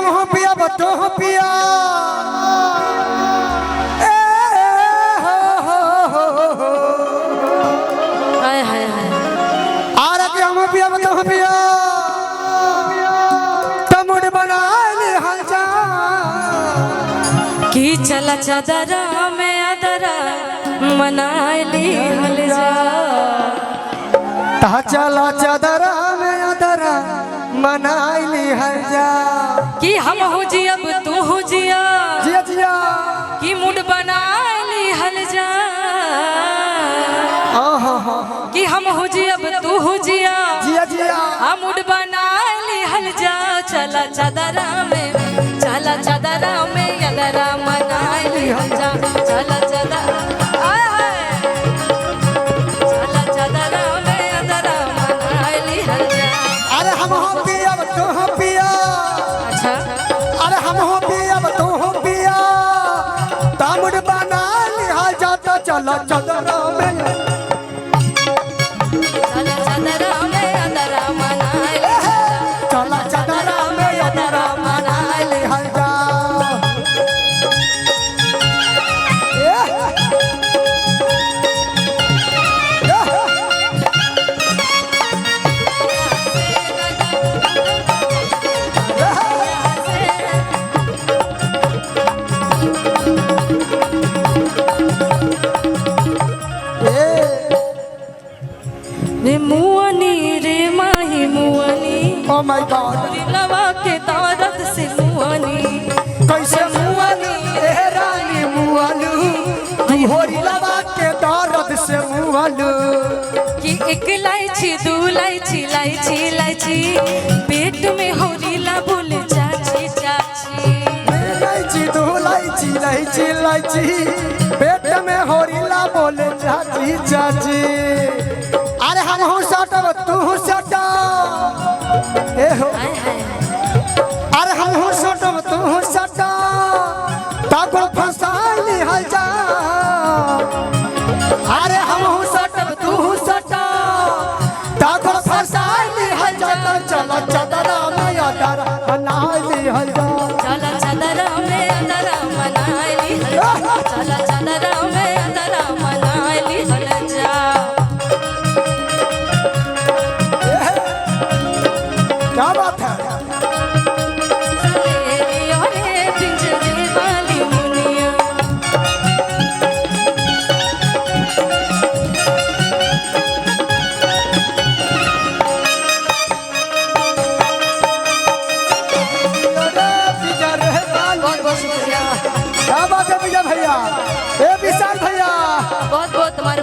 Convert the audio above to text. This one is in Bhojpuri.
हम हो पिया बतो हो पिया हाय हाय हाय आरा के हम पिया बतो हो पिया तमुड़ बना ले हल जा की चला चादरा में अदरा मनाली हल जा ता चला चादरा में अदरा मनाइली हल जा कि हम हो जी अब तू हो जिया जिया जिया कि मुड बनाली हल जा कि हम हो जी अब तू हो जिया जिया जिया हम मुड बनाली हल जा चला चादरा में अदरा मनाली हल जा चला चादरा चला चादरा में अदरा मनाली हल जा। अरे हम हो पिया तू हो पिया अच्छा अरे हम हो पिया तू हो पिया तामुड़ बना लिहा जाता चला चदरा में चला चादरा में अदरा मनाली चला चदरा में अदरा मना लिहा जा रे मुअनी रे माही मुअनी ओ माय गॉड दिलवा के दर्द से मुअनी कैसे मुआलू ए रानी मुआलू तू होरी लगा के दर्द से मुआलू कि एक इलायची दो इलायची इलायची इलायची पेट में होरीला बोले चाची चाची इलायची दो इलायची इलायची इलायची पेट में होरीला बोले चाची चाची अरे हम हो सटब तू हो सटा ए हो हाय हाय अरे हम हो सटब तू हो सटा ताको फसाली हल जा अरे हम हो सटब तू हो सटा ताको फसाली हल जा चला चदरा में अदरा बनाली हल जा चला चादरा में अदरा मनाली हल जा चला चादरा में अदरा मनाली हल जा। क्या बात है अरे पिंजरे वाली मुनिया बहुत बहुत शुक्रिया क्या बात है भैया भैया ए विशाल भैया बहुत बहुत तुम्हारे